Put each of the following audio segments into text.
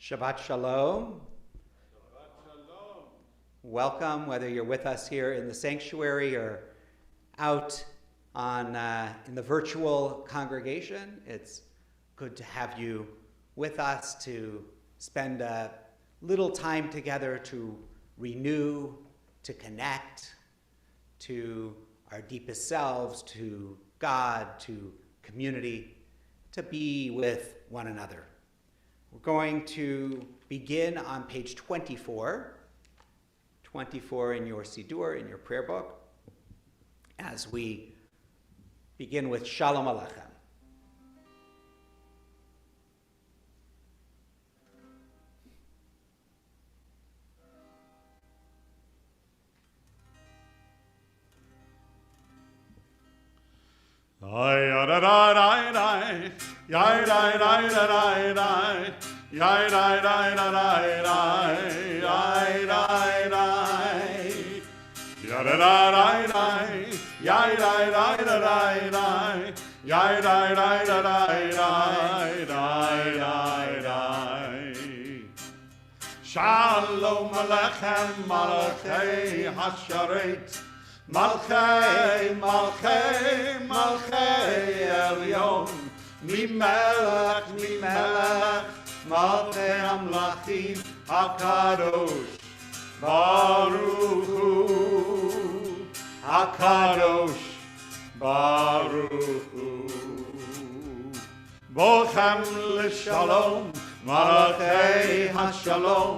Shabbat Shalom. Shabbat Shalom. Welcome, whether you're with us here in the sanctuary or out in the virtual congregation. It's good to have you with us to spend a little time together to renew, to connect to our deepest selves, to God, to community, to be with one another. We're going to begin on page 24 in your Siddur, in your prayer book, as we begin with Shalom Aleichem. Shalom Aleichem, Malachei Hasharet, Malchei, Malchei, Malchei Elyon, Mimelech, Mimelech, Malchei Amlachim, HaKadosh, Baruch Hu, HaKadosh, Baruch Hu. Bochem l'shalom, Malachei HaShalom,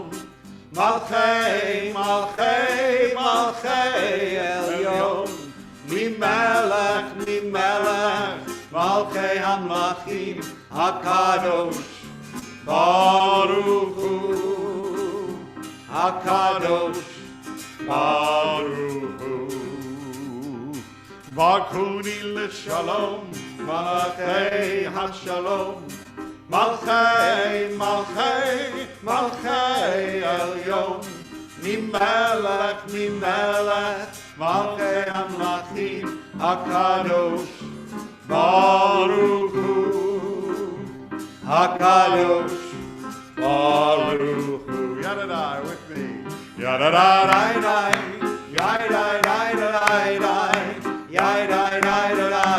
Malchei, Malchei, Malchei Elyon, Mimelech, Mimelech, Malchei Hamlachim, HaKadosh, Baruch Hu, HaKadosh, Baruch Hu. Bakuni l'shalom, Malachei HaShalom, Malchei, Malchei, Malchei Elyon, Mimelech, Mimelech, Malchei Amlachim, HaKadosh, Baruch Hu, HaKadosh, Baruch Hu. Yadadai with me. Yadadai, yadadai, yadadai, yadadai, yadadai,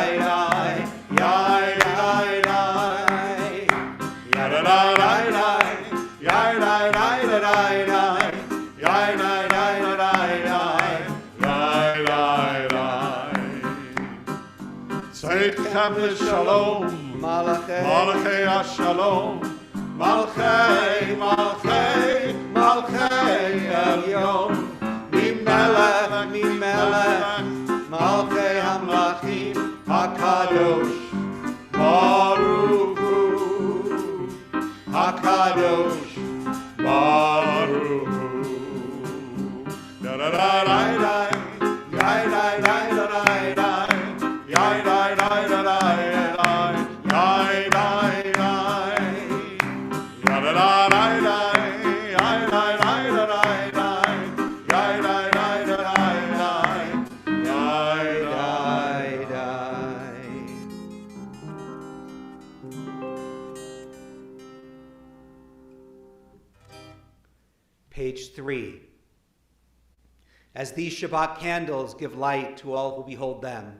Temple Shalom, Malachei Hashalom, Malchei, Malchei, Malchei Elyon, Mimelech, Mimelech, Malchei Hamlachim, HaKadosh, Baruch Hu, HaKadosh, Baruch Hu. Da-da-da-da-da, da-da-da-da-da-da. Page 3. As these Shabbat candles give light to all who behold them,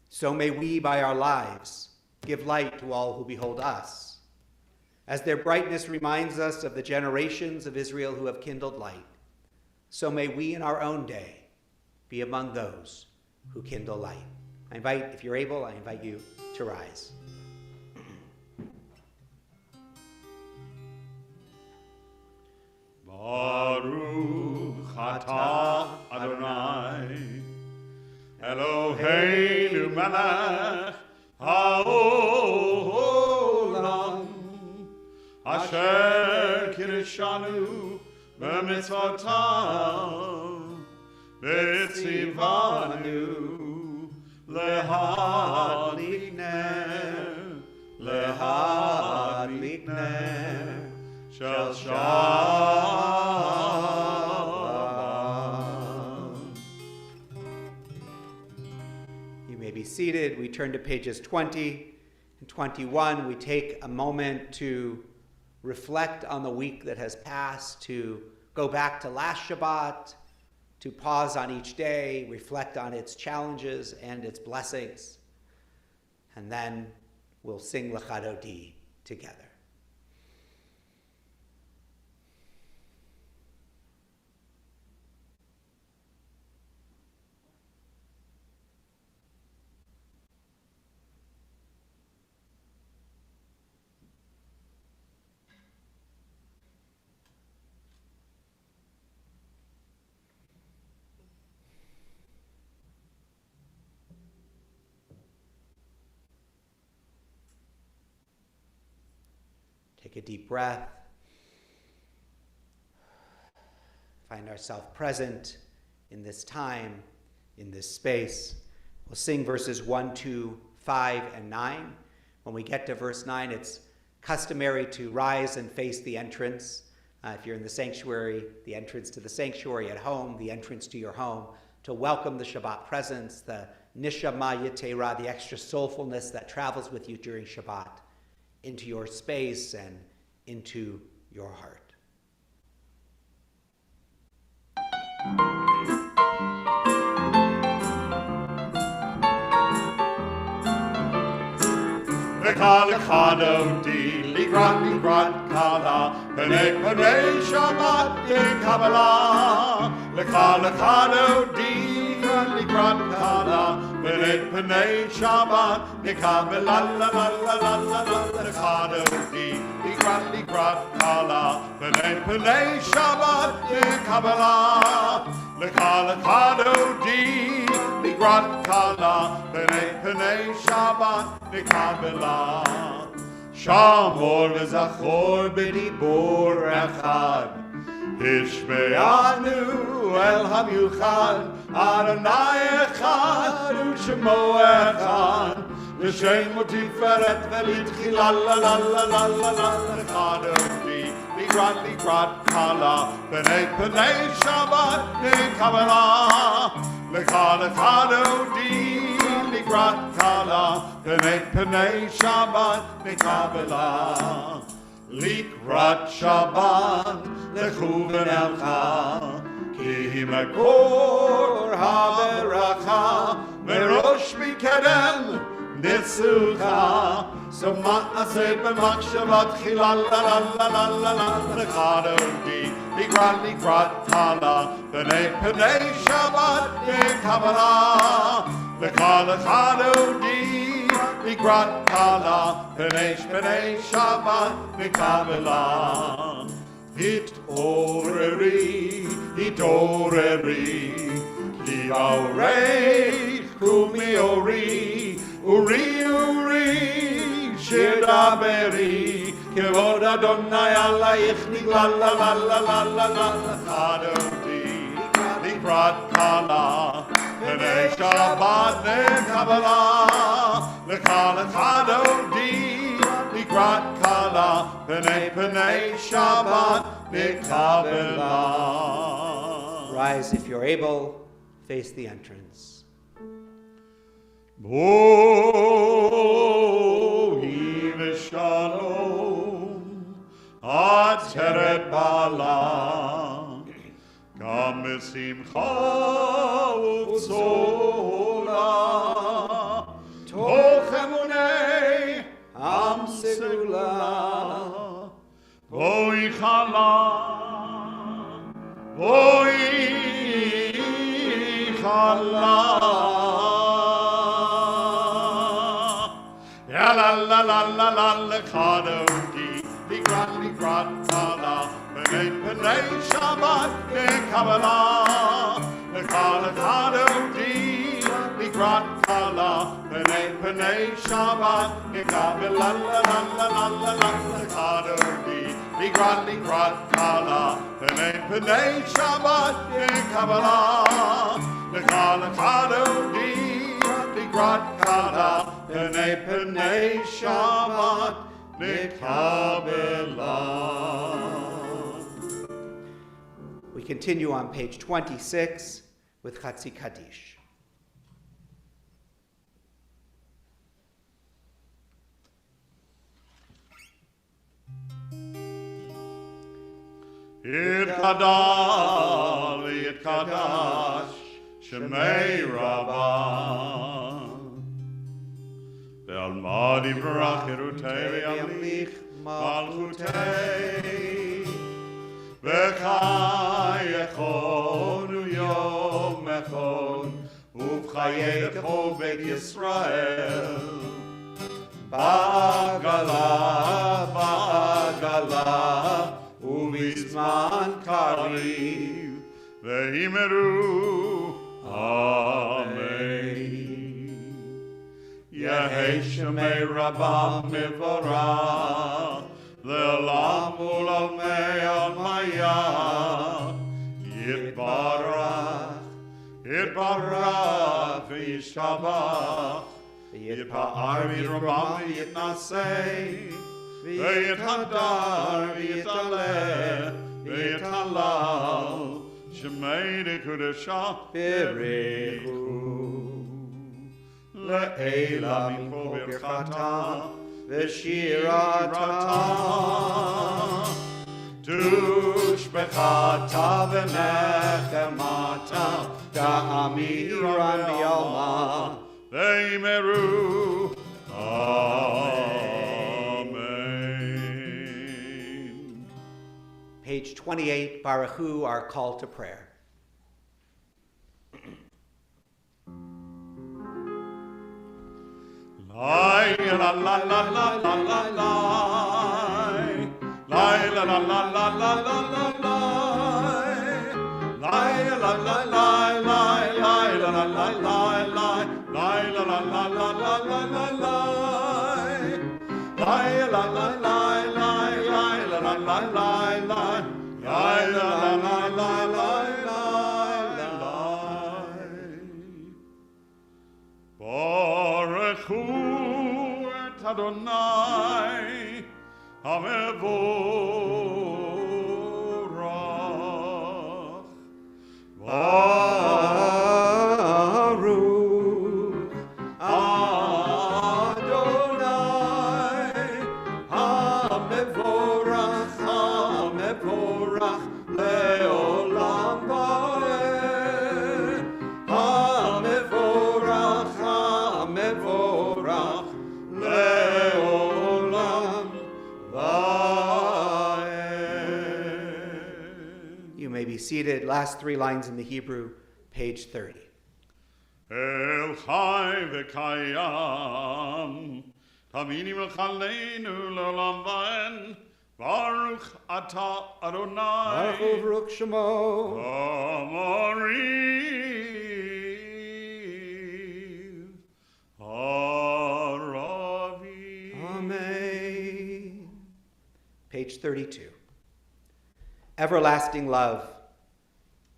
so may we, by our lives, give light to all who behold us. As their brightness reminds us of the generations of Israel who have kindled light, so may we in our own day be among those who kindle light. If you're able, I invite you to rise. Baruch atah Adonai, Eloheinu melech haolam, asher kirishanu b'mitzvotav, v'tzivanu lehadlik ner shel Shabbat. You may be seated. We turn to pages 20 and 21. We take a moment to reflect on the week that has passed, to go back to last Shabbat, to pause on each day, reflect on its challenges and its blessings, and then we'll sing L'Chadodi together. Take a deep breath. Find ourselves present in this time, in this space. We'll sing verses 1, 2, 5, and 9. When we get to verse 9, it's customary to rise and face the entrance. If you're in the sanctuary, the entrance to the sanctuary at home, the entrance to your home, to welcome the Shabbat presence, the nishama yetera, the extra soulfulness that travels with you during Shabbat, into your space and into your heart. L'Chadodi, Ligrat Kala, Penei Shabbat de Kabbalah. L'Chadodi, Ligrat Kala, Penei Shabbat de Kabbalah. L'Chadodi, Ligrat Kala, Penei Shabbat de Kabbalah. L'Chadodi, Ligrat Kala, Penei Shabbat de Kabbalah. Shamor v'zachor b'dibur echad, Hishme'anu el hamiuchad, Adonai echad u'shemo echad, L'shem u'tiferet v'litchila la la la la la la. L'Chadodi, Ligrat Kala, Penei Shabbat de Kabbalah. L'Chadodi, Ligrat Kala, Penei Shabbat de Kabbalah. Likrat Shabbat, Lechuven Elcha, Ki Makor HaBeracha, Merosh Mikedem, Nitzucha, So Ma'aseh B'Machshavat Chilal la la la la la. L'Chadodi, Ligrat Kala, Penei Shabbat de Kabbalah. L'Chadodi, Ligrat Kala, Penei Shabbat de Kabbalah. Hitoreri, Ki Aurei, Kumi Ori, Uri, Shedaberi, Kevod Adonai Alayich, Nigla la la la la la la. L'Chadodi, Ligrat Kala, Penei Shabbat de Kabbalah. L'Chadodi, Ligrat Kala, Penei Shabbat de Kabbalah. Rise if you're able, face the entrance. Boi v'shalom, Ateret Bala, Gam v'simcha u'tzola, Toch emunei am segula. Boi chala, Ya la la la la la L'Chadodi, Ligrat Kala, Penei Shabbat de Kabbalah. L'Chadodi, Ligrat Kala, Penei Shabbat de Kabbalah. L'Chadodi, Ligrat Kala, Penei Shabbat de Kabbalah. L'Chadodi, Ligrat Kala, Penei Shabbat de Kabbalah. We continue on page 26 with Chatzi Kaddish. Yitkadal v'yitkadash Shemei Rabbah Ve'alma divrach Yerutei v'yamlich Malchutei V'chayechon u'yom echon U'v'chayei kol Beit Yisrael Ba'agala U'vizman kariv Ve'imeru Amen Yehei Shemei Rabbah Mevorah Le'olam u'l'olmei almaya Yitbarach Yitbarach v'yishtabach Yitpa'ar v'yirobam v'yitnasei V'yithadar v'yitaleh v'yitalal Shemei dekudesha b'richu Le'ela mikol birchata v'shirata Tushbechata v'nechemata Da'amiran b'yalma V'yimeru Amen. Page 28, Baruchu, our call to prayer. La la la la la la la la La la la la la la la la la La la la la la la la la la la la La la la la la la la la la La la la la la la la la la la La la la la la la Baruchu et Adonai HaMevorach Baruch Adonai HaMevorach HaMevorach Le'olam Va'ed HaMevorach HaMevorach Le'olam Va'ed. You may be seated. Last three lines in the Hebrew, page 30. El Chai v'Kayam Tamini v'Chaleinu L'olam Va'ed Baruch Ata Adonai Baruch Shemo. Amariv Haravi. Amen. Page 32. Everlasting love,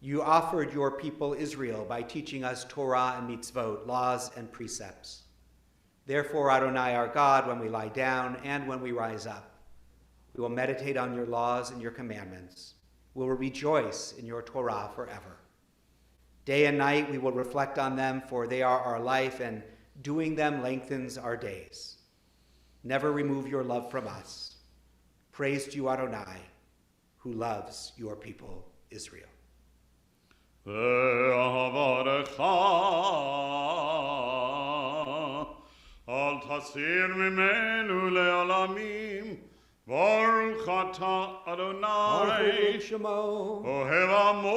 you offered your people Israel by teaching us Torah and mitzvot, laws and precepts. Therefore, Adonai our God, when we lie down and when we rise up, we will meditate on your laws and your commandments. We will rejoice in your Torah forever. Day and night we will reflect on them, for they are our life, and doing them lengthens our days. Never remove your love from us. Praise to you, Adonai, who loves your people, Israel. Al tasir mimenu le'alamim Baruch Ata Adonai Shemo. Ohev Amo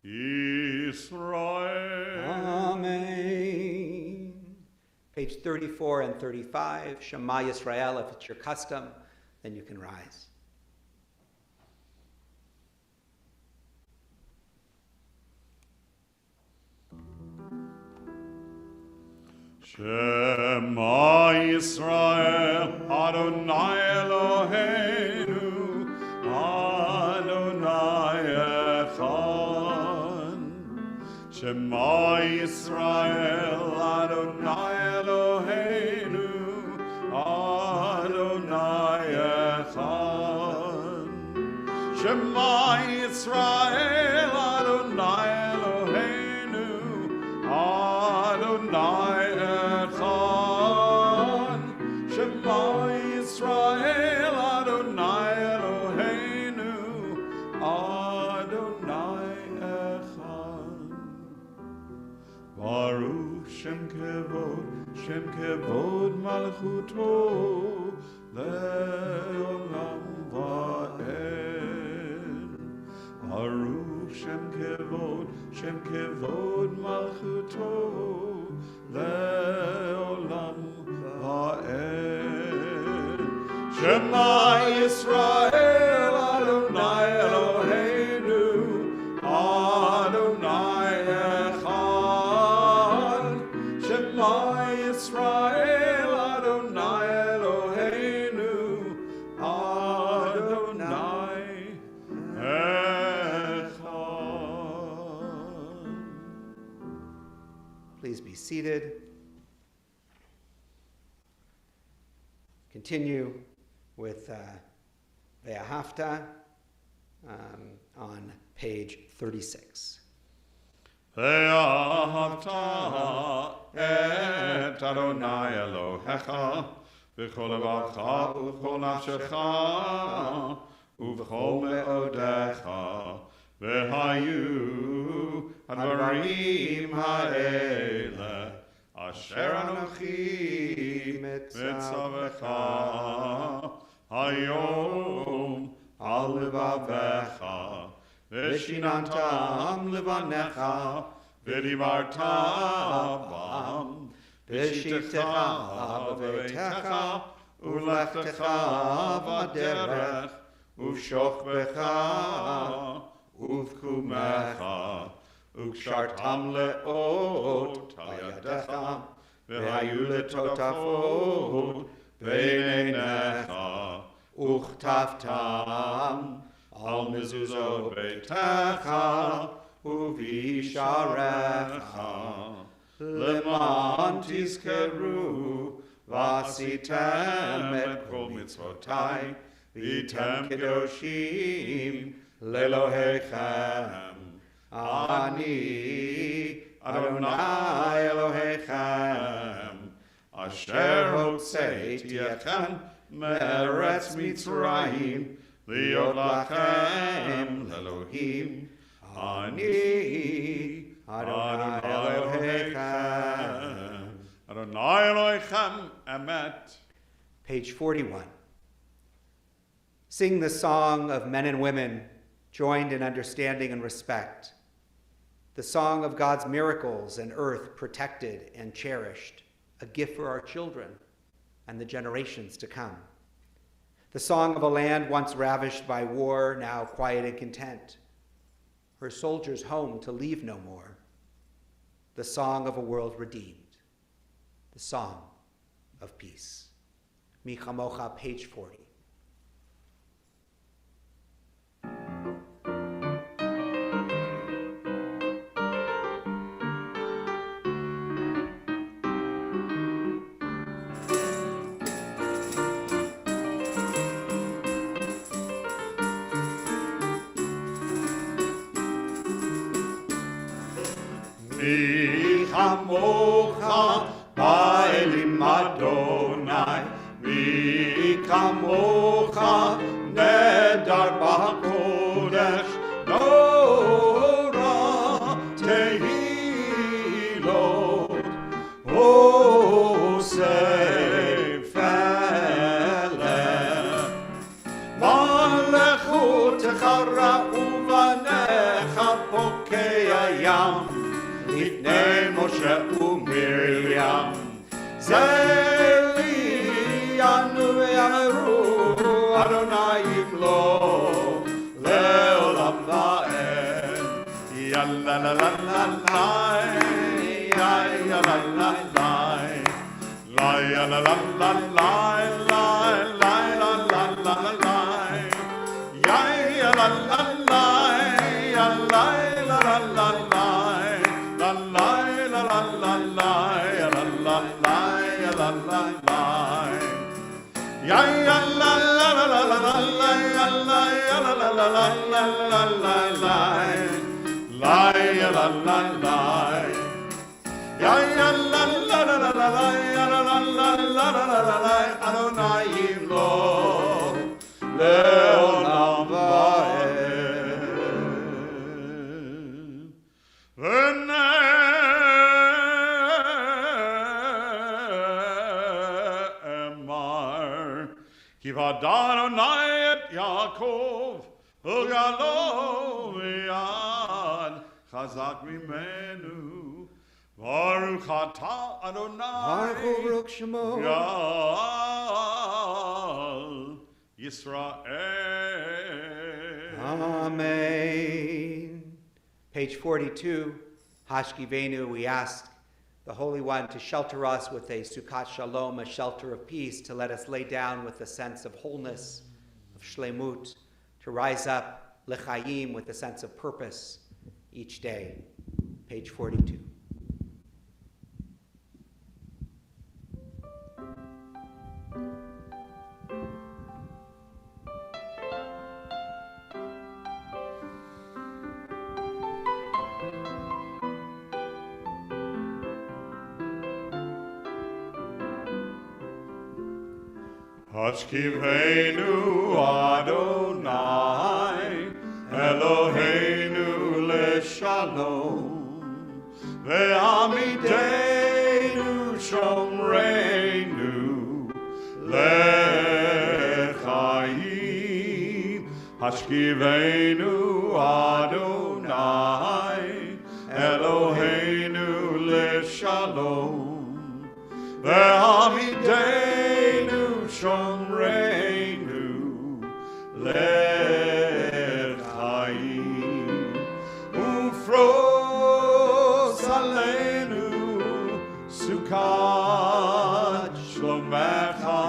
Yisrael. Amen. Page 34 and 35, Shema Yisrael, if it's your custom, then you can rise. Shema Yisrael, Adonai Eloheinu, Adonai Echad. Shema Yisrael, Adonai Eloheinu, Adonai Echad. Shema Yisrael, Adonai Eloheinu, Adonai Echad. Shema Yisrael, Adonai Shem kevod malchuto leolam va'ed. Baruch Shem kevod malchuto leolam va'ed. Shema Yisrael Adonai Eloheinu Adonai Echad. Shema Yisrael Adonai Eloheinu Adonai Echad. Please be seated. Continue with Ve'ahavta on page 36. Ve'ahavta et Adonai Elohecha v'chol levacha u'v'chol nafshecha u'v'chol me'odecha v'hayu hadvarim ha'ele asher anochi mitzavecha hayom al levavecha v'shinantam levanecha v'divarta bam v'shitecha v'veitecha u'lechtecha v'derech u'v'shochbecha u'v'kumecha u'kshartam le'ot al yadecha v'hayu letotafot v'einecha uchtaftam al mezuzot beitecha uvisharecha leman tizkeru v'asitem et kol mitzvotai v'tem kedoshim lelohechem ani Adonai Elohechem asher hotzeiti etchem me'eretz Mitzrayim liot lachem lelohim ani Adonai Elohechem Adonai Elohechem emet. Page 41. Sing the song of men and women joined in understanding and respect, the song of God's miracles and earth protected and cherished, a gift for our children and the generations to come. The song of a land once ravished by war, now quiet and content, her soldiers home to leave no more. The song of a world redeemed, the song of peace. Mi Chamocha, page 40. Mi chamocha ba'elim Adonai, mi kamocha nedar b'hakodesh, Dora tehilot, osei feleh, malechutecha ra'u vanecha pokei hayam, לפני משה ומרים, זלי ינו ויאמרו, אדוני ימלוך לעולם ועד. יאללה לה לה לה לה, יאללה לה לה, יאללה לה לה לה, יאללה לה לה לה, יאללה לה לה, יאללה לה לה לה. Adonai yimloch leolam va'ed. Kivadar Adonai et Yaakov, Ugalo Yad, Chazak Mimenu, Baruch Atah Adonai, Baruch Shemo, Gal Yisrael. Amen. Page 42, Hashkivenu, we ask the Holy One to shelter us with a Sukkot Shalom, a shelter of peace, to let us lay down with a sense of wholeness, of shlemut, to rise up l'chaim with a sense of purpose each day. Page 42. Hashkivenu Adonai, Eloheinu leshalom, ve'amidenu shomreinu lechaim. Hashkivenu Adonai, Eloheinu leshalom, ve'amidenu shomreinu lechaim. Ufros aleinu sukkot shlomecha,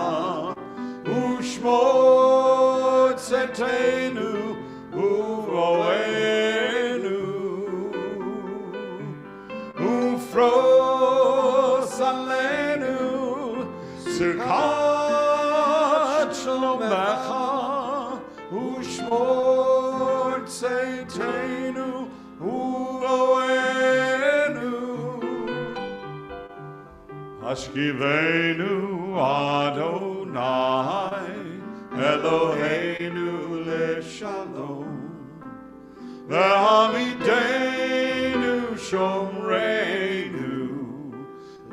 ushmot zetenu uvoenu. Ufros aleinu sukkot shlomecha, ushmot zetenu uvoenu. Hashkivenu Adonai, Eloheinu leshalom, ve'amidenu shomreinu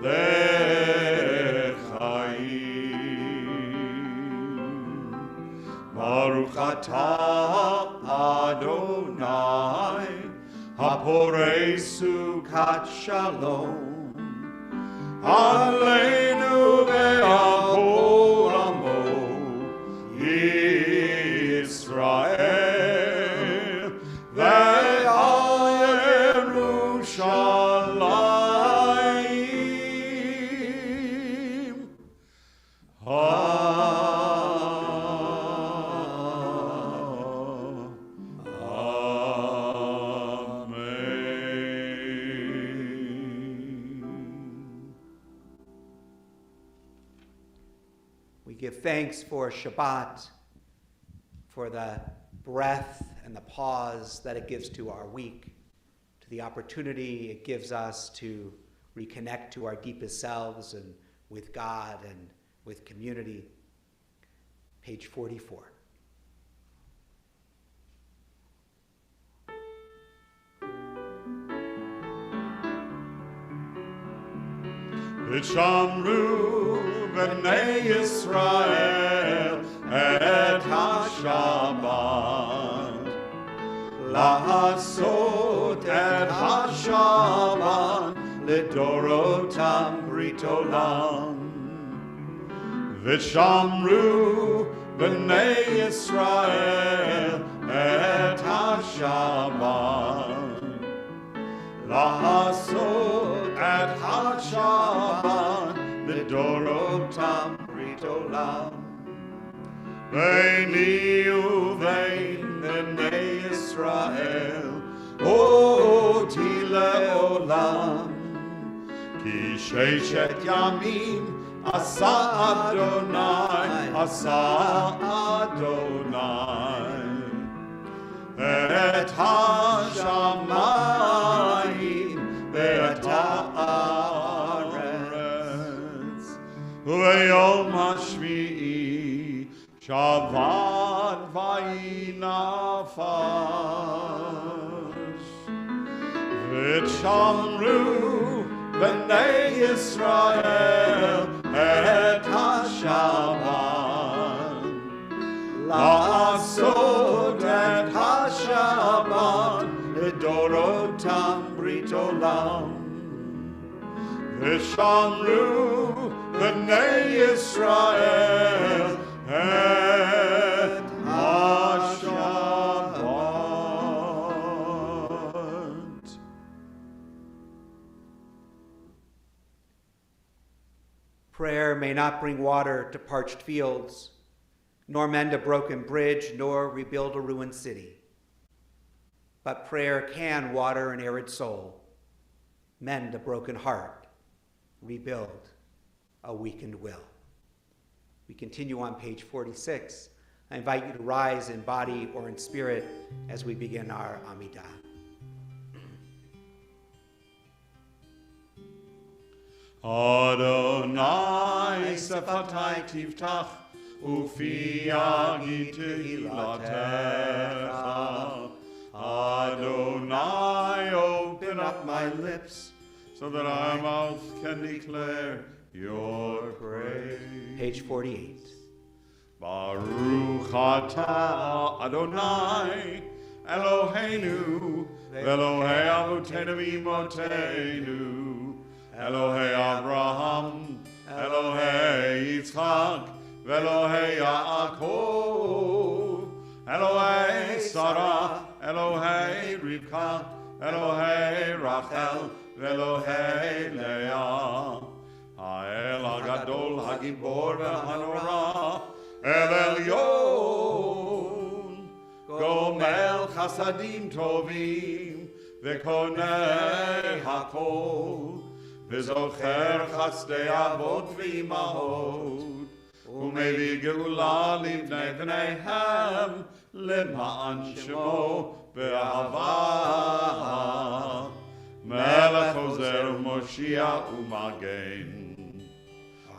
lechaim. Baruch atah Adonai, haporei sukkot shalom, aleinu ve'al amo Yisrael, ve'al Yerushalayim. We give thanks for Shabbat, for the breath and the pause that it gives to our week, to the opportunity it gives us to reconnect to our deepest selves and with God and with community. Page 44. V'shamru b'nei Yisrael et ha-Shabbat, la'asot et ha-Shabbat l'dorotam brit olam. V'shamru b'nei Yisrael et ha-Shabbat, la'asot et ha-Shabbat l'dorotam brit olam. Veini uvein b'nei Yisrael oti le'olam, ki sheshet yamim asa Adonai, asa Adonai, et ha-shamayim ve'et ha'aretz, ve'yom hashvi'i Shabbat vayinafash. V'shamru b'nei Yisrael et ha-Shabbat, V'shamru b'nei Yisrael et HaShabbat. Prayer may not bring water to parched fields, nor mend a broken bridge, nor rebuild a ruined city. But prayer can water an arid soul, mend a broken heart, rebuild a weakened will. We continue on page 46. I invite you to rise in body or in spirit as we begin our Amidah. Adonai sefatai tiftach ufi yagi tehilatecha. Adonai, open up my lips so that my mouth can declare your praise. Page 48. Baruch atah Adonai Eloheinu Elohei Avotenu V'Imotenu Elohei Abraham Elohei Yitzchak Elohei Yaakov Elohei Sarah Elohei Rivka Elohei Rachel Elohei Leah Ha'el HaGadol HaGibor VeHanorah El Elyon Gomel Chasadim Tovim V'Konei HaKol V'Zocher Chazdei Avot V'Imahot U'Mevi Geula Livnei Bneihem L'ma'an Shemo Be'ahava Melech Ozer Moshiach U'Magen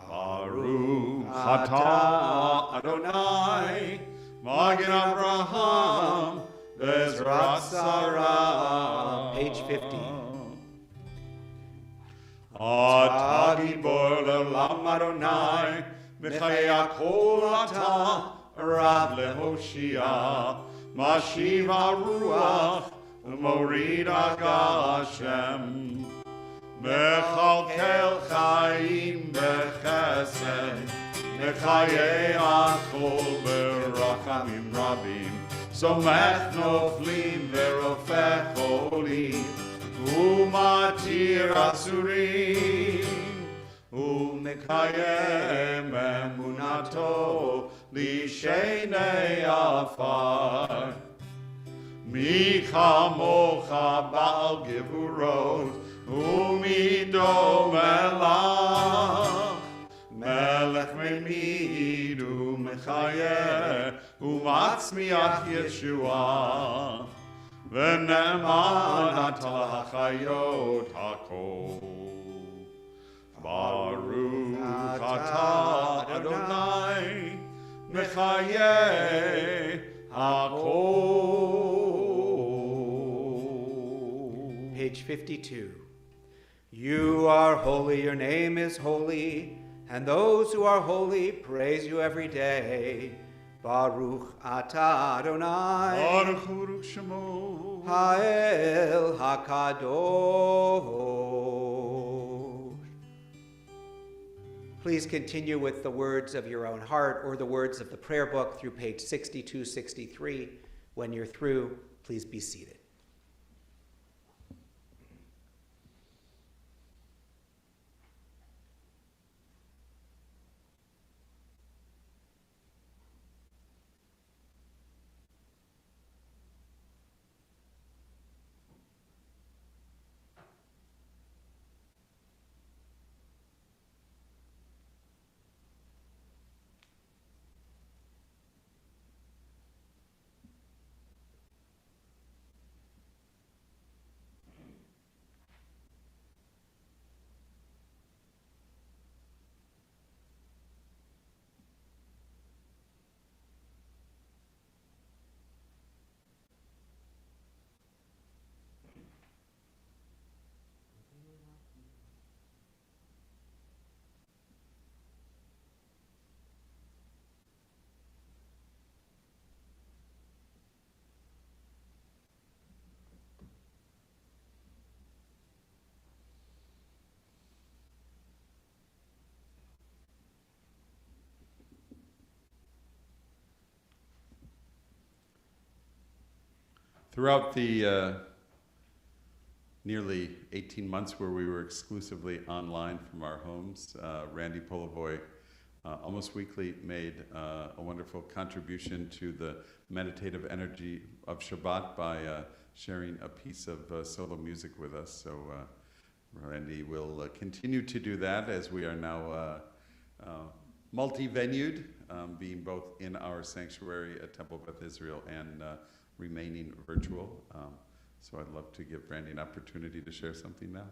Baruch atah Adonai Magen Abraham Bezrat Sarah. Page 50. Atah Gibor Le'olam Adonai B'chayei HaKol atah Rav leHoshia Mashiv HaRuach U'morid HaGashem Mechalkel Chaim Bechesed Mechayei HaKol Berachamim Rabim Somech Noflim Verofech Cholim Umatir Asurim Umekayem Emunato Lishenei Afar Mi chamocha Baal Gevurot Umido Melach Melech Memid Umechayeh Umatzmiach Yeshua V'ne'eman Ata Hachayot HaKol Baruch atah Adonai Mechayeh HaKol. Page 52. You are holy, your name is holy, and those who are holy praise you every day. Baruch atah Adonai. Baruch Baruch Shemo. Ha'el HaKadosh. Please continue with the words of your own heart or the words of the prayer book through page 62, 63. When you're through, please be seated. Throughout the nearly 18 months where we were exclusively online from our homes, Randy Polivoy almost weekly made a wonderful contribution to the meditative energy of Shabbat by sharing a piece of solo music with us. So Randy will continue to do that as we are now multi-venued, being both in our sanctuary at Temple Beth Israel and remaining virtual. So I'd love to give Randy an opportunity to share something now.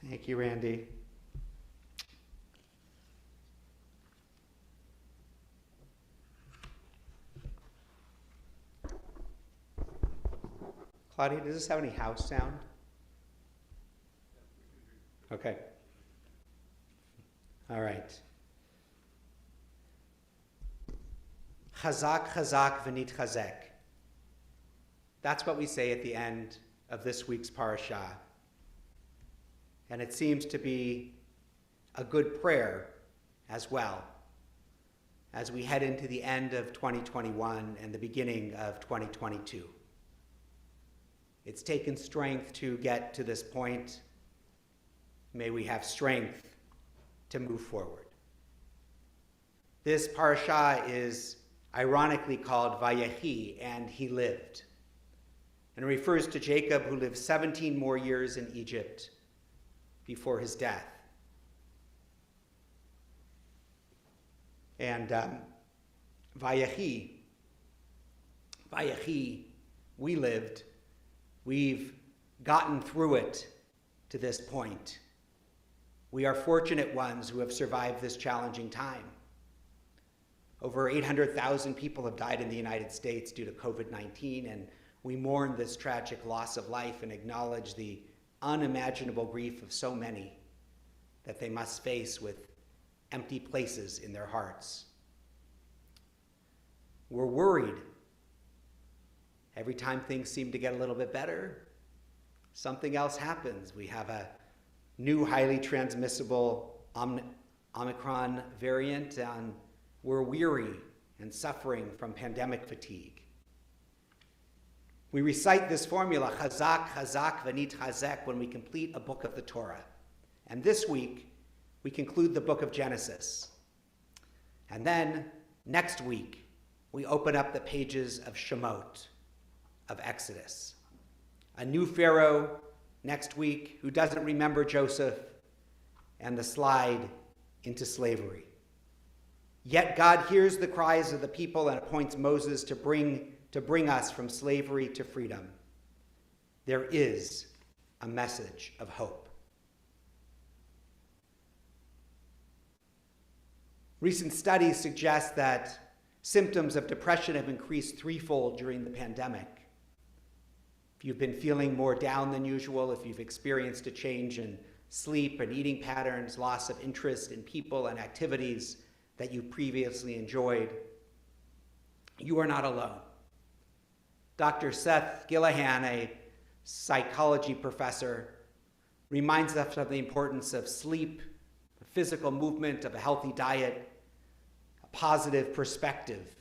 Thank you, Randy. Claudia, does this have any house sound? Okay. All right. Chazak, chazak, v'nit chazek. That's what we say at the end of this week's parashah. And it seems to be a good prayer as well, as we head into the end of 2021 and the beginning of 2022. It's taken strength to get to this point. May we have strength to move forward. This parashah is ironically called Vayehi, and he lived. And it refers to Jacob, who lived 17 more years in Egypt before his death. And Vayehi, we lived. We've gotten through it to this point. We are fortunate ones who have survived this challenging time. Over 800,000 people have died in the United States due to COVID-19, and we mourn this tragic loss of life and acknowledge the unimaginable grief of so many that they must face with empty places in their hearts. We're worried. Every time things seem to get a little bit better, something else happens. We have a new highly transmissible Omicron variant, and we're weary and suffering from pandemic fatigue. We recite this formula, chazak, chazak, v'nit chazek, when we complete a book of the Torah. And this week, we conclude the book of Genesis. And then, next week, we open up the pages of Shemot, of Exodus. A new Pharaoh next week who doesn't remember Joseph, and the slide into slavery. Yet God hears the cries of the people and appoints Moses to bring us from slavery to freedom. There is a message of hope. Recent studies suggest that symptoms of depression have increased threefold during the pandemic. If you've been feeling more down than usual, if you've experienced a change in sleep and eating patterns, loss of interest in people and activities that you previously enjoyed, you are not alone. Dr. Seth Gillihan, a psychology professor, reminds us of the importance of sleep, physical movement, of a healthy diet, a positive perspective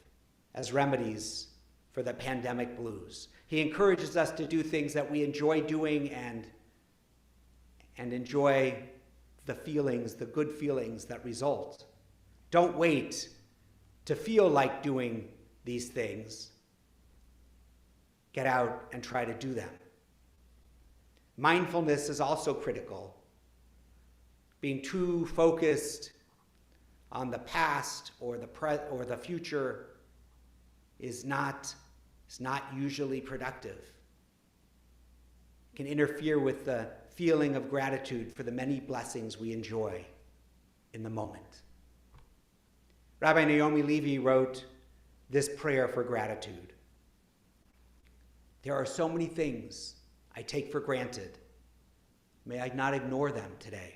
as remedies for the pandemic blues. He encourages us to do things that we enjoy doing and enjoy the feelings, the good feelings that result. Don't wait to feel like doing these things. Get out and try to do them. Mindfulness is also critical. Being too focused on the past or the future is not usually productive. It can interfere with the feeling of gratitude for the many blessings we enjoy in the moment. Rabbi Naomi Levy wrote this prayer for gratitude. There are so many things I take for granted. May I not ignore them today.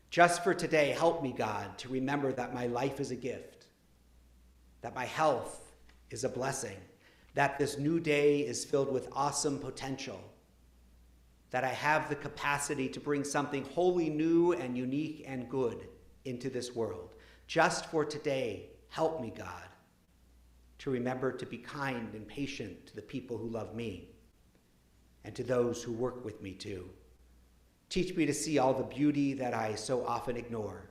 Just for today, help me, God, to remember that my life is a gift, that my health is a blessing, that this new day is filled with awesome potential, that I have the capacity to bring something wholly new and unique and good into this world. Just for today, help me, God, to remember to be kind and patient to the people who love me and to those who work with me too. Teach me to see all the beauty that I so often ignore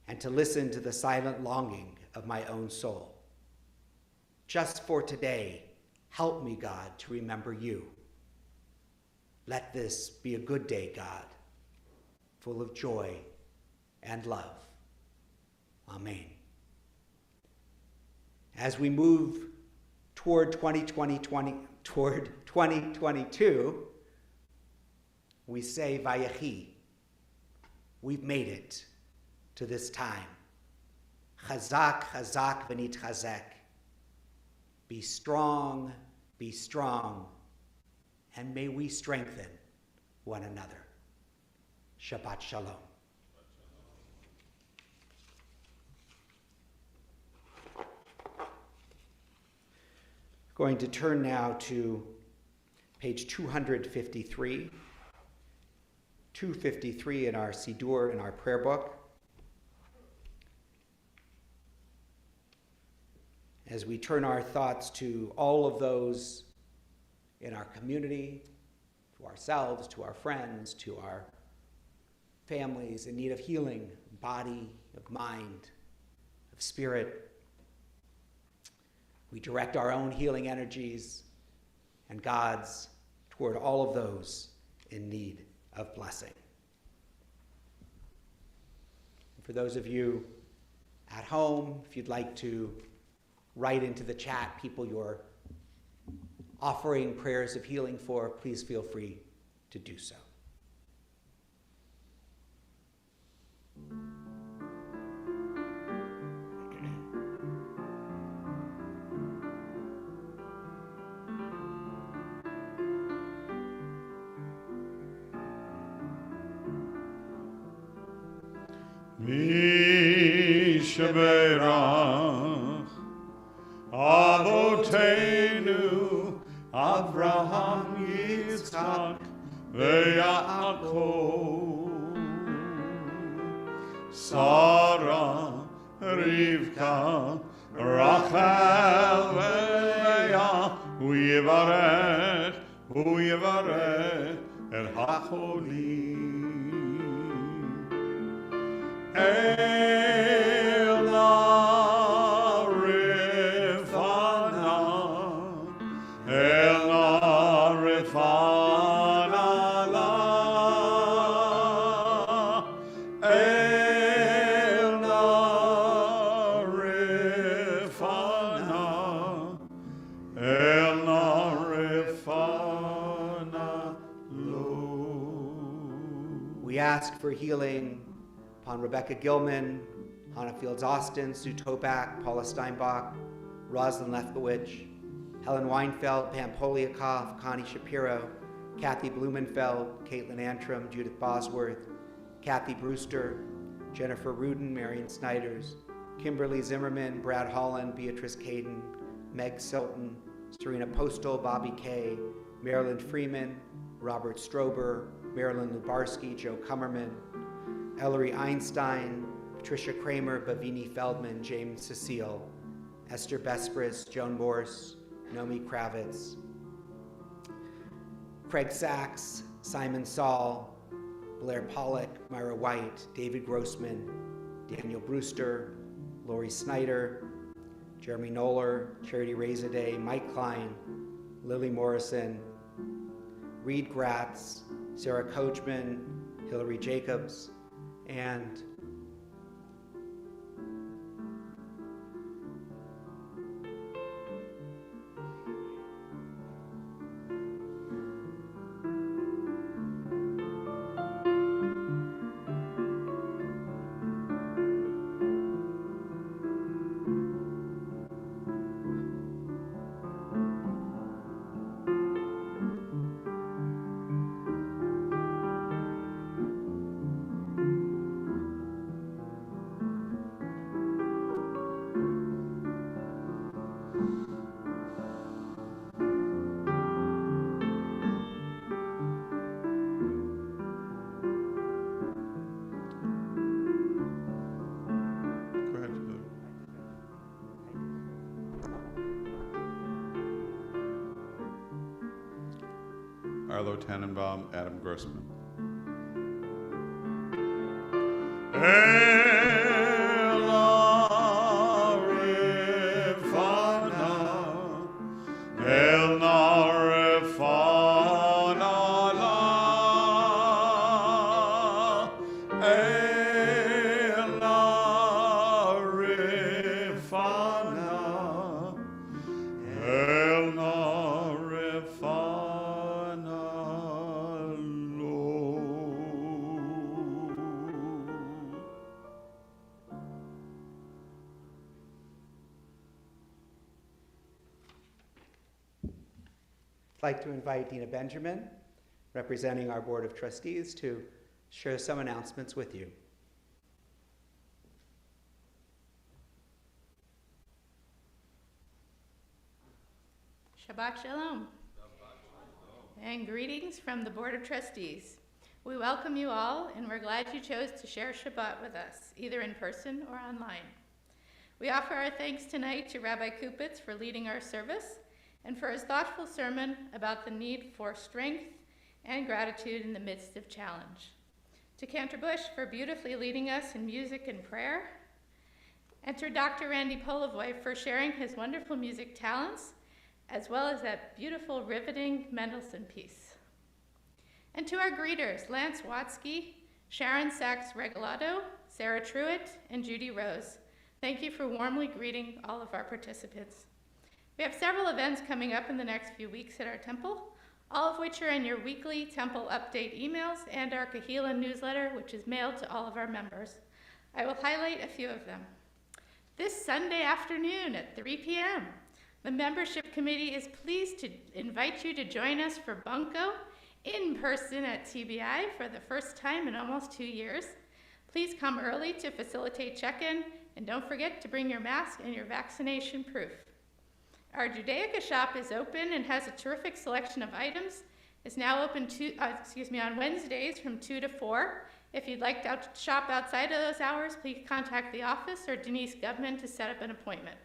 and to listen to the silent longing of my own soul. Just for today, help me, God, to remember you. Let this be a good day, God, full of joy and love. Amen. As we move toward 2022, we say Vayehi. We've made it to this time. Chazak, chazak, v'nit chazek. Be strong, and may we strengthen one another. Shabbat shalom. Going to turn now to page 253. 253 in our Siddur, in our prayer book. As we turn our thoughts to all of those in our community, to ourselves, to our friends, to our families in need of healing, of body, of mind, of spirit. We direct our own healing energies and God's toward all of those in need of blessing. And for those of you at home, if you'd like to write into the chat people you're offering prayers of healing for, please feel free to do so. Mishaberach Avotenu Avraham Yitzchak veYaakov Sarah Rivka Rachel veLeah Hu Yivarech El HaCholim El Narifana El Narifana La El Narifana El Narifana Lo. We ask for healing upon Rebecca Gilman, Hannah Fields Austin, Sue Tobak, Paula Steinbach, Rosalind Lefkowitz, Helen Weinfeld, Pam Poliakoff, Connie Shapiro, Kathy Blumenfeld, Caitlin Antrim, Judith Bosworth, Kathy Brewster, Jennifer Rudin, Marion Snyders, Kimberly Zimmerman, Brad Holland, Beatrice Caden, Meg Silton, Serena Postal, Bobby Kay, Marilyn Freeman, Robert Strober, Marilyn Lubarski, Joe Kummerman, Ellery Einstein, Patricia Kramer, Bavini Feldman, James Cecile, Esther Bespris, Joan Morse, Nomi Kravitz, Craig Sachs, Simon Saul, Blair Pollock, Myra White, David Grossman, Daniel Brewster, Lori Snyder, Jeremy Knoller, Charity Razorday, Mike Klein, Lily Morrison, Reed Gratz, Sarah Coachman, Hillary Jacobs, and Arlo Tannenbaum, Adam Grossman. El Narifana La El Narifana El Narifana Lo. I'd like to invite Dina Benjamin, representing our Board of Trustees, to share some announcements with you. Shabbat Shalom. And greetings from the Board of Trustees. We welcome you all, and we're glad you chose to share Shabbat with us, either in person or online. We offer our thanks tonight to Rabbi Kupitz for leading our service and for his thoughtful sermon about the need for strength and gratitude in the midst of challenge. To Cantor Bush for beautifully leading us in music and prayer, and to Dr. Randy Polivoy for sharing his wonderful music talents, as well as that beautiful, riveting Mendelssohn piece. And to our greeters, Lance Watsky, Sharon Sachs-Regalado, Sarah Truitt, and Judy Rose. Thank you for warmly greeting all of our participants. We have several events coming up in the next few weeks at our temple, all of which are in your weekly temple update emails and our Kahila newsletter, which is mailed to all of our members. I will highlight a few of them. This Sunday afternoon at 3 p.m., the membership committee is pleased to invite you to join us for Bunko in person at TBI for the first time in almost 2 years. Please come early to facilitate check-in, and don't forget to bring your mask and your vaccination proof. Our Judaica shop is open and has a terrific selection of items. It's now open on Wednesdays from 2 to 4. If you'd like to shop outside of those hours, please contact the office or Denise Govman to set up an appointment.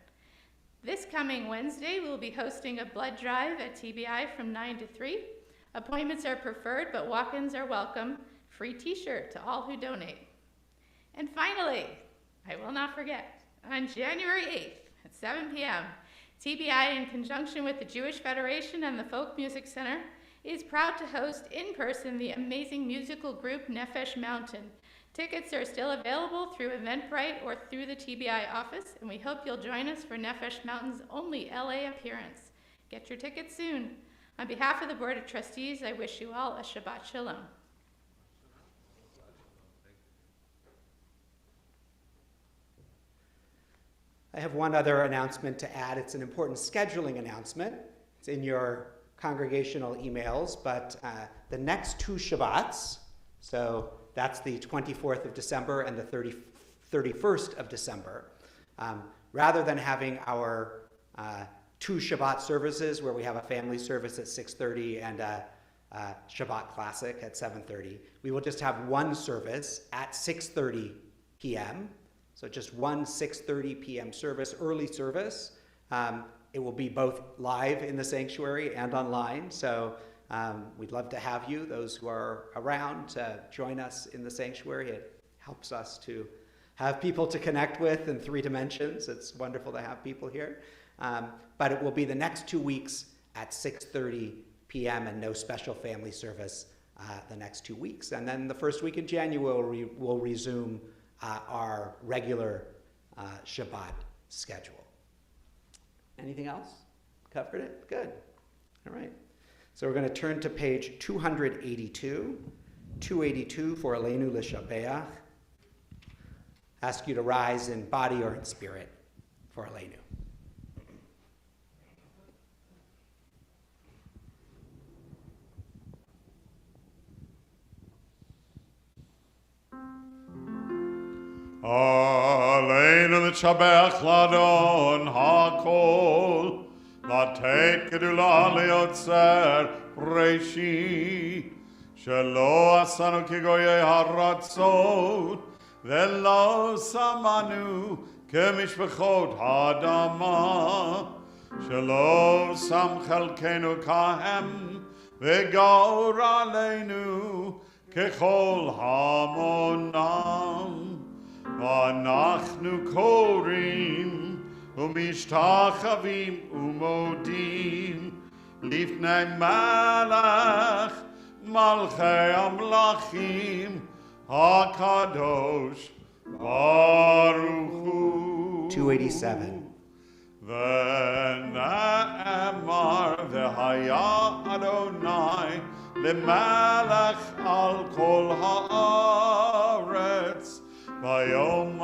This coming Wednesday, we will be hosting a blood drive at TBI from 9 to 3. Appointments are preferred, but walk-ins are welcome. Free t-shirt to all who donate. And finally, I will not forget, on January 8th at 7 p.m., TBI, in conjunction with the Jewish Federation and the Folk Music Center, is proud to host in person the amazing musical group Nefesh Mountain. Tickets are still available through Eventbrite or through the TBI office, and we hope you'll join us for Nefesh Mountain's only LA appearance. Get your tickets soon. On behalf of the Board of Trustees, I wish you all a Shabbat Shalom. I have one other announcement to add. It's an important scheduling announcement. It's in your congregational emails, but the next 2 Shabbats, so that's the 24th of December and the 31st of December, rather than having our 2 Shabbat services where we have a family service at 6:30 and a Shabbat classic at 7:30, we will just have one service at 6:30 p.m., so just one 6:30 p.m. service, early service. It will be both live in the sanctuary and online, so we'd love to have you, those who are around, to join us in the sanctuary. It helps us to have people to connect with in 3 dimensions. It's wonderful to have people here. But it will be the next 2 weeks at 6:30 p.m. and no special family service the next 2 weeks. And then the first week in January, we'll resume our regular Shabbat schedule. Anything else? Covered it? Good. All right. So we're going to turn to page 282 for Aleinu L'Shabeach. Ask you to rise in body or in spirit for Aleinu. Aleinu L'Shabeach Ladon HaKol, Latet Gedula Leotzer Reshi, Shelo Asanu Kigoye Haratzot, Velo Samanu Kemishbechot Hadama, Shelo Sam Chelkenu Kahem, Vegaur Aleinu Kechol Hamonam. ואנחנו קוראים ומשתחווים ומודים לפני מלך מלכי המלכים הקדוש ברוך הוא. 287. ונאמר והיה אדוני למלך על כל הארץ ביום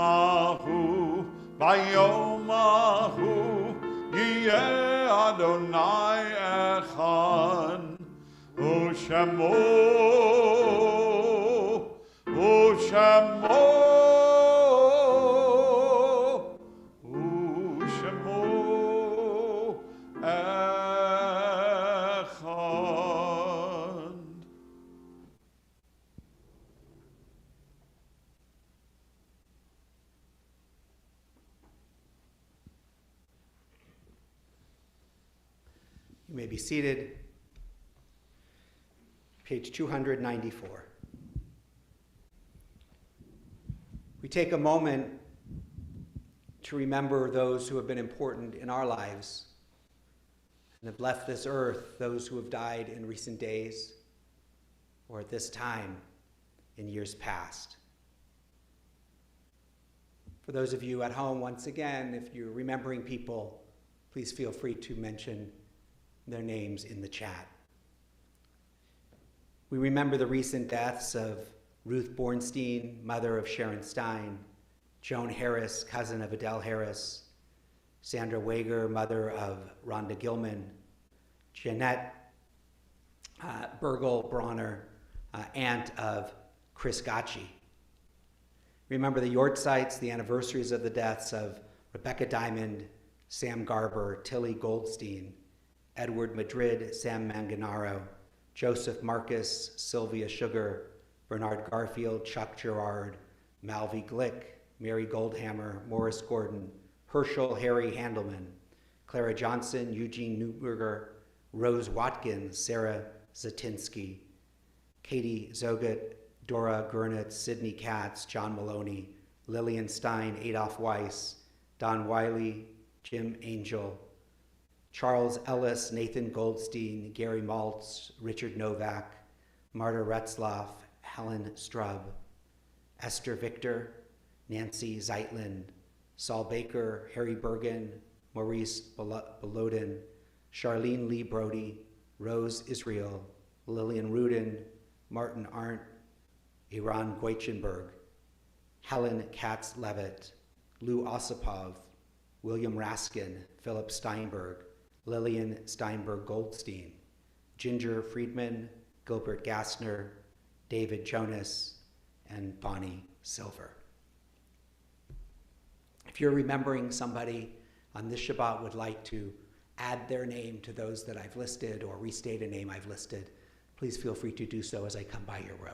ההוא יהיה אדוני אחד ושמו אחד You may be seated. Page 294. We take a moment to remember those who have been important in our lives and have left this earth, those who have died in recent days or at this time in years past. For those of you at home, once again, if you're remembering people, please feel free to mention their names in the chat. We remember the recent deaths of Ruth Bornstein, mother of Sharon Stein, Joan Harris, cousin of Adele Harris, Sandra Wager, mother of Rhonda Gilman, Jeanette Burgle Bronner, aunt of Chris Gacci. Remember the Yortzites, the anniversaries of the deaths of Rebecca Diamond, Sam Garber, Tilly Goldstein, Edward Madrid, Sam Manganaro, Joseph Marcus, Sylvia Sugar, Bernard Garfield, Chuck Gerard, Malvi Glick, Mary Goldhammer, Morris Gordon, Herschel Harry Handelman, Clara Johnson, Eugene Neuberger, Rose Watkins, Sarah Zatinsky, Katie Zogat, Dora Gurnitz, Sidney Katz, John Maloney, Lillian Stein, Adolph Weiss, Don Wiley, Jim Angel, Charles Ellis, Nathan Goldstein, Gary Maltz, Richard Novak, Marta Retzloff, Helen Strub, Esther Victor, Nancy Zeitlin, Saul Baker, Harry Bergen, Maurice Belodin, Charlene Lee Brody, Rose Israel, Lillian Rudin, Martin Arndt, Iran Goichenberg, Helen Katz-Levitt, Lou Osipov, William Raskin, Philip Steinberg, Lillian Steinberg-Goldstein, Ginger Friedman, Gilbert Gassner, David Jonas, and Bonnie Silver. If you're remembering somebody on this Shabbat would like to add their name to those that I've listed or restate a name I've listed, please feel free to do so as I come by your row.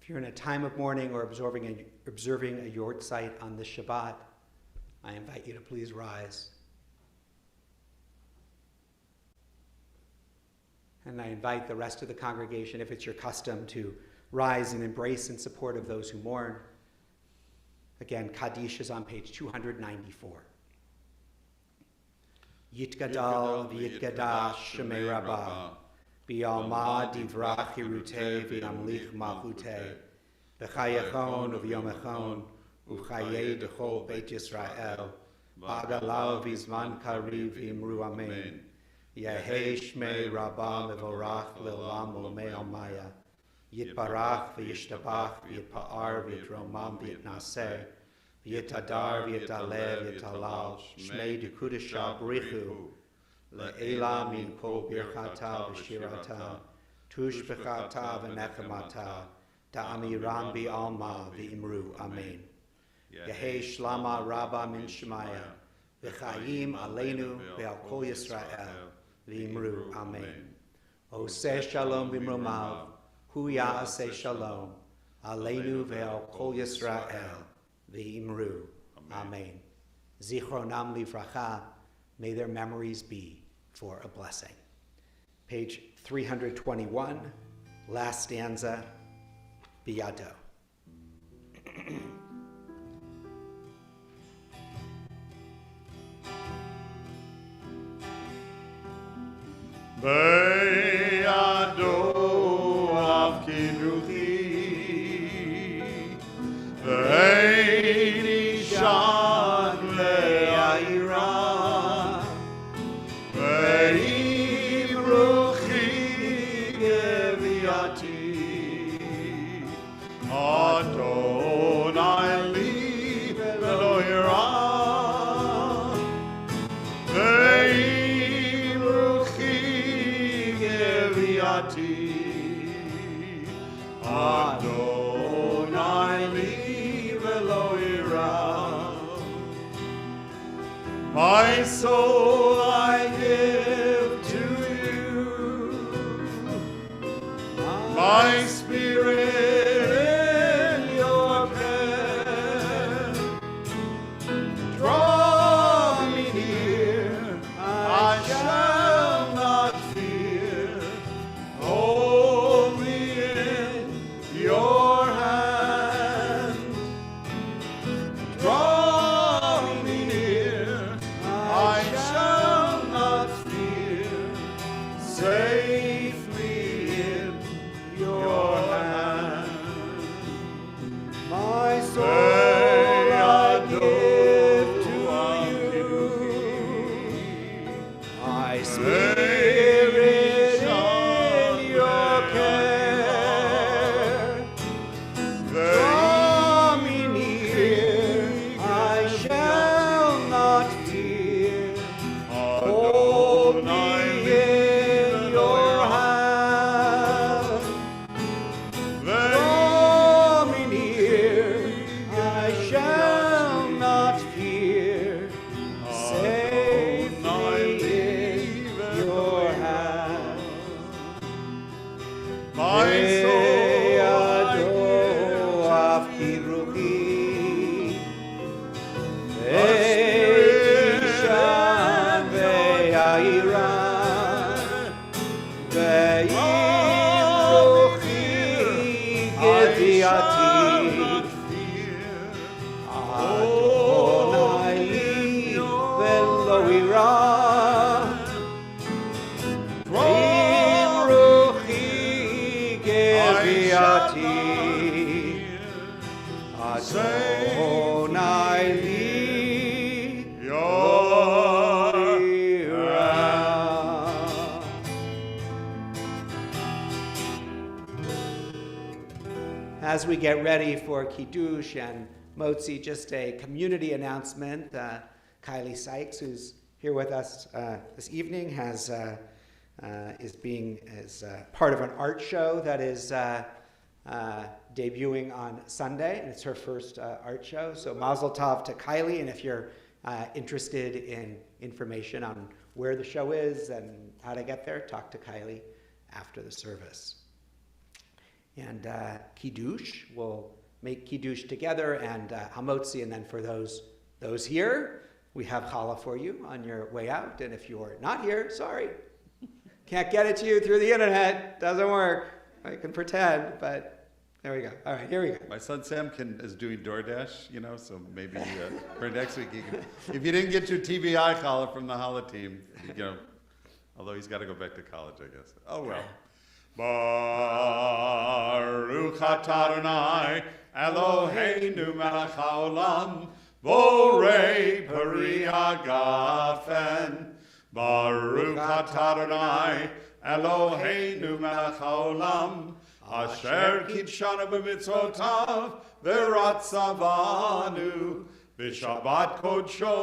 If you're in a time of mourning or observing a Yortzeit on this Shabbat, I invite you to please rise. And I invite the rest of the congregation, if it's your custom, to rise and embrace in support of those who mourn. Again, Kaddish is on page 294. Yitgadal v'yitgadash shemei rabbah. B'yalma divrach hirutei v'yamlich malchutei. B'chayachon u'v'yomechon u'chayei d'chol Beit Yisrael. B'agalav v'zman kariv v'imru amen. Yehei shmei rabbah mevorach le'olam u'lemei almaya. Yitbarach v'yishtabach v'yitpa'ar v'yitromam v'yitnaseh. V'yitadar v'yitaleh v'yitalal. Shmei d'kudashah b'richu. Le'ela min kol birchata v'shirata, tush b'chata v'nechamata, ta'amiram bi'alma v'imru, amen. Yehei shlama rabba min shemaya, v'chayim aleinu ve'al kol Yisrael, v'imru, amen. Oseh shalom b'mromav, hu ya'aseh shalom, aleinu ve'al kol Yisrael, v'imru, amen. Zichronam livracha, may their memories be for a blessing. Page 321, last stanza, Biyado. Biyado av kidruchi, ve'eni shan le'ayira. Adonai Geviyati Adonai li velo ira. My soul I give to you, my spirit in your care. Draw me near, I shall not fear. Hold me in your hand. Draw me near, I shall not fear. Safely in your hand. My Say I give to you, my spirit in your care. Draw me near, I shall not fear. Hold me in your hand. Draw me near, I shall not fear. Safely in your hand. My soul I Be'ado af kiruchi, Spirit ve'ishan ve'yaira, ve'iruchi geviati. Adonai li velo ira, ve'iruchi geviati. Adonai li velo ira. As we get ready for Kiddush and Motzi, just a community announcement. Kylie Sykes, who's here with us this evening, is part of an art show that is debuting on Sunday, and it's her first art show. So Mazel Tov to Kylie, and if you're interested in information on where the show is and how to get there, talk to Kylie after the service. And Kiddush, we'll make Kiddush together, and Hamotzi, and then for those here, we have challah for you on your way out. And if you're not here, sorry, can't get it to you through the internet. Doesn't work. I can pretend, but there we go. All right, here we go. My son Sam is doing DoorDash, so maybe for next week he can. If you didn't get your TBI challah from the challah team, although he's got to go back to college, I guess. Oh well. Baruch atah Adonai Eloheinu melech haolam borei peri hagafen. Baruch atah Adonai Eloheinu melech haolam asher kidshanu b'mitzvotav v'ratzavanu b'shabbat kodsho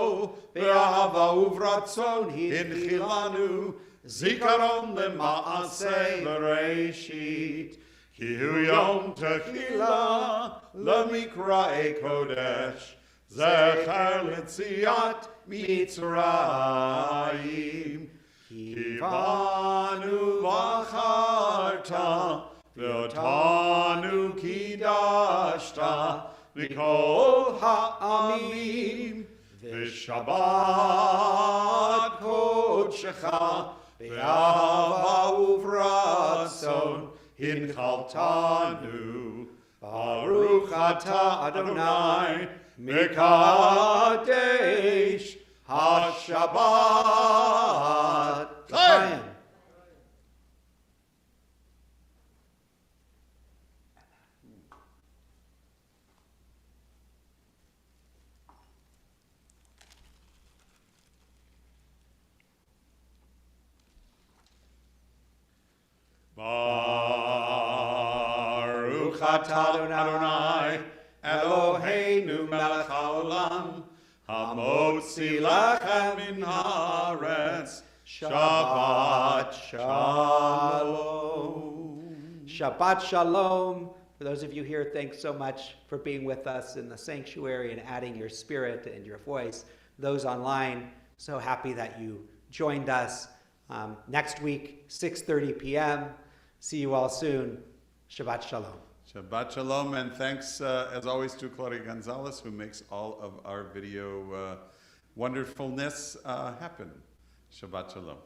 v'ahava uvratzon hinchilanu Zikaron lema'aseh v'reishit Ki hu yom techila l'mikra'e kodesh Zecher l'tziat Mitzrayim Ki banu v'acharta V'otanu kidashta Mikol ha'amim V'shabbat kodshecha Ve'ahava uvratzon hinchaltanu Baruch atah Adonai Mekadesh HaShabbat Chaim. Baruch atah Adonai Eloheinu melech haolam hamotzi lachem min haaretz Shabbat Shalom. Shabbat Shalom. For those of you here, thanks so much for being with us in the sanctuary and adding your spirit and your voice. Those online, so happy that you joined us. Next week, 6:30 p.m. See you all soon. Shabbat Shalom. Shabbat Shalom, and thanks as always to Claudia Gonzalez, who makes all of our video wonderfulness happen. Shabbat Shalom.